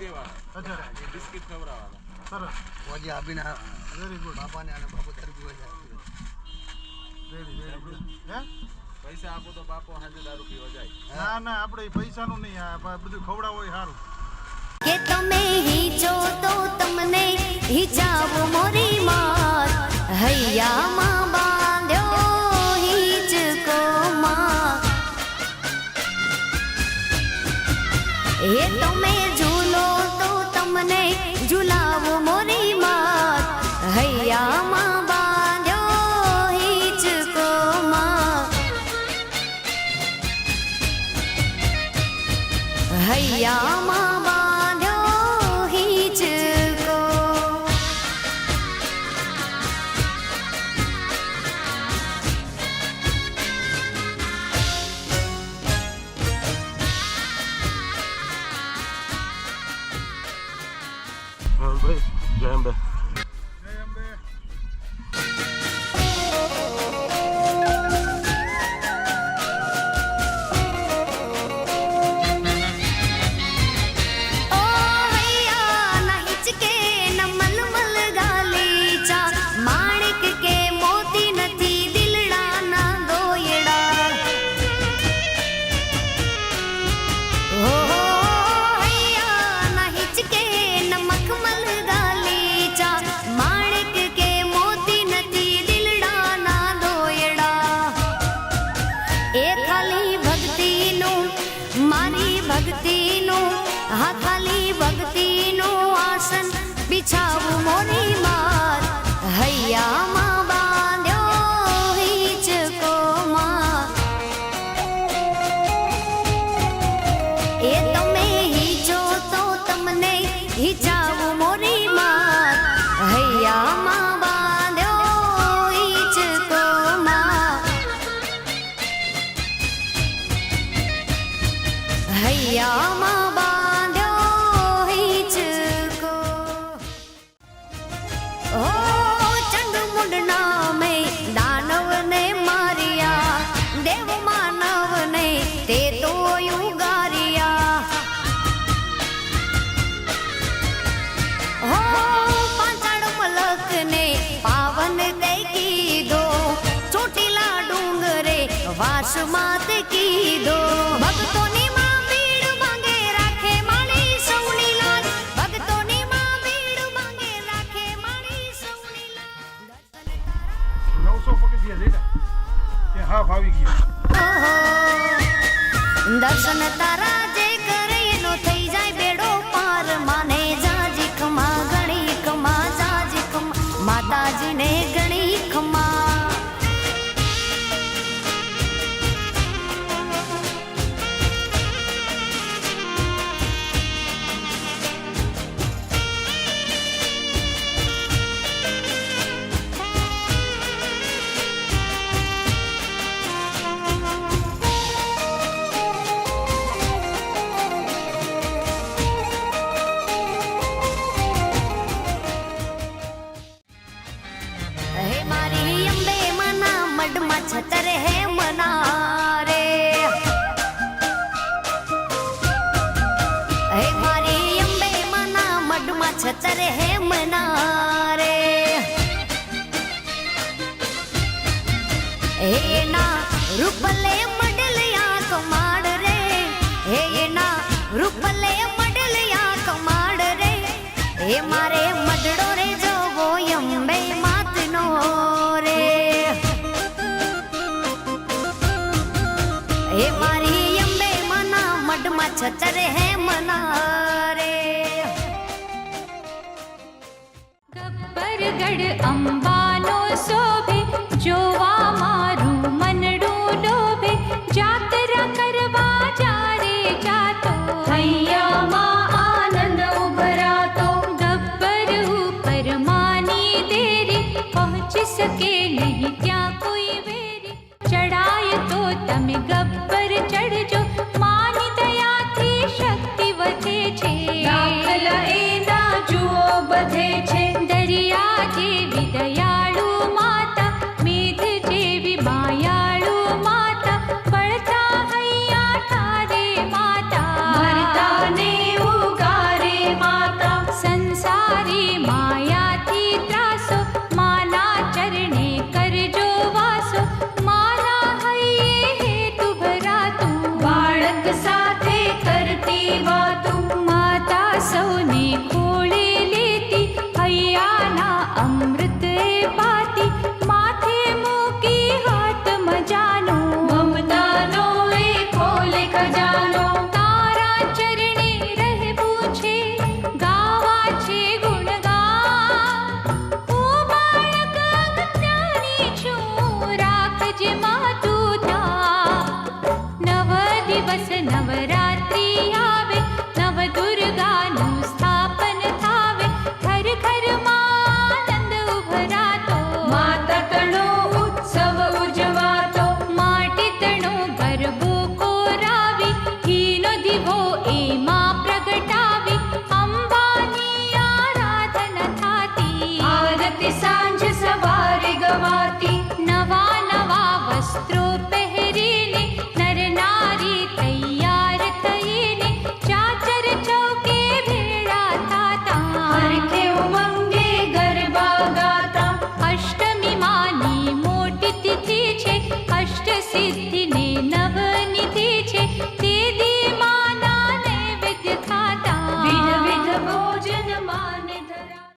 દેવાના अच्छा બિસ્કિટ ખવડાવવાના સરસ ઓજી આપીને વેરી ગુડ બાપાને અને બાપુ દારૂ પીવા જાય વેરી ગુડ હે પૈસા આપો તો બાપો હાજે દારૂ પીવા જાય ના ના આપણે પૈસાનું નહીં આ બધું ખવડાવો હોય સારું કે તમે હીચો તો તમને હિચાવો મોરી માત હૈયામાં બાંધ્યો હિચકો માં એ તમે ઝૂલો તો તમને ઝુલાવો મોરી માત હૈયામાં બાંધ્યો હિચકો માં હૈયામાં જય અંબે बिछाऊ मोरी मात हૈયામાં બાંધ્યો હિચકો માં એ તમે હિચો તો તમને હિચાવું મોરી માત હૈયામાં બાંધ્યો હિચકો માં હૈયામાં वासुमात की दो भक्तों ने मां भीड़ मांगे राखे माली सौनी लाल भक्तों ने मां भीड़ मांगे राखे माली सौनी लाल 900 પકડી દે જેટા કે હાફ આવી ગયો દર્શન તારા જે કરે એનો થઈ જાય બેડો પાર માને જાજી ખમા ગણી ખમા જાજી ખમા માતાજીને ગણી ખમા छतर है मना रे हे मारी अंबे मना मडमा छतर है मना रे हे ना रूपले मडलिया कमाड़ रे हे ना रूपले मडलिया कमाड़ रे हे मारे मडड़ो रे जो वो अंबे मात नो रे हे मारी अंबे मना मडमा छतर है मना रे गब्बरगढ़ अंबानो शोभे जोवा मारू मनडू लोभे जातरा करवा जा रे जातो हैया मां आनंद उभरातो गब्बर ऊपर मानी देरी पहुंच सके नहीं क्या कोई वेरी चढ़ाए तो तमे गब्बर चढ़ जो मानी दया थी शक्ति वधे छे दाखला एना जुओ बधे छे दरिया जेवी दयाळु माता मेघ जेवी मायाळु माता बढ़ता हैया ठारे माता भरता ने उगारे નવરાત્રિ આવે, નવ દુર્ગાનું સ્થાપન થાવે, ઘર ઘરમાં આનંદ ઉભરાતો, માતા તણો ઉત્સવ ઉજવાતો, માટી તણો ગરબો કોરાવી, ઘીનો દીવો એમાં પ્રગટાવી, અંબાની આરાધના થાતી, આરતી સાંજ સવારે ગવાતી, નવા નવા વસ્ત્રો પહેરીને નર નારી તૈયાર થઈને ચાચર ચૌકે ભેળા થાતા, હરખે ઉમંગે ગરબા ગાતા. અષ્ટમી માની મોટી તિથિ છે, અષ્ટ સિદ્ધિને નવનિધિ છે, તે દી માના નૈવેદ્ય ખાતા, વિધ વિધ ભોજન માને ધરા.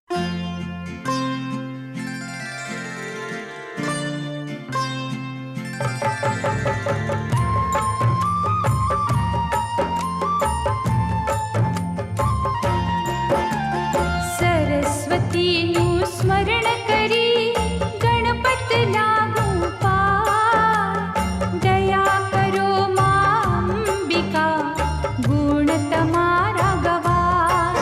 સરસ્વતીનું સ્મરણ કરી ગણપત લાગુ પાર, દયા કરો માં અંબિકા, ગુણ તમારા ગવાર.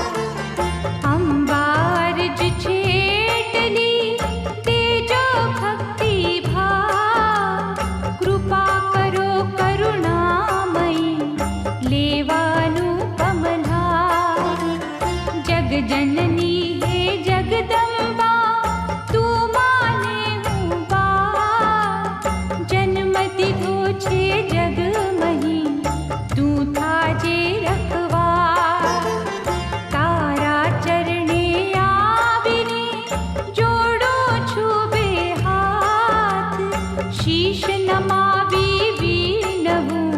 અંબારજ છેટલી તેજો ભક્તિ ભાવ, કૃપા કરો કરુણામયી લેવાનું કમલા. જગજનની હે જગદંબા, તું માને હું બા, જન્મ દીધો છે જગમહી, તું થાજે રખવા. તારા ચરણે આવીને જોડું છું બે હાથ, શીશ નમાવી વિનવું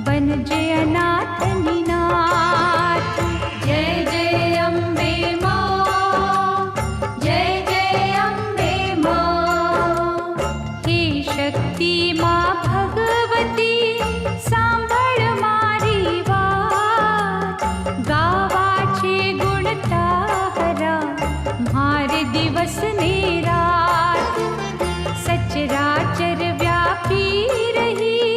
બનજે અનાથની નાથ. જય જય અંબે માં, જય જય અંબે માં. હે શક્તિ માં ભગવતી, સાંભળ મારી વાત, ગાવા છે ગુણ તારા મારે દિવસ ને રાત. સચરાચર વ્યાપી રહી,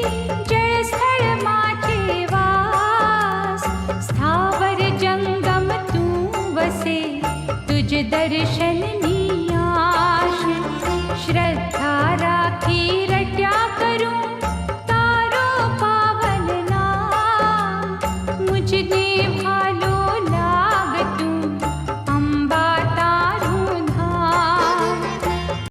જળ સ્થળમાં છે વાસ, સ્થાવર જંગમ તું વસે, તુજ દર્શનની આશ. શ્રદ્ધા રાખી રટ્યા કરું તારો પાવન નામ, મુજને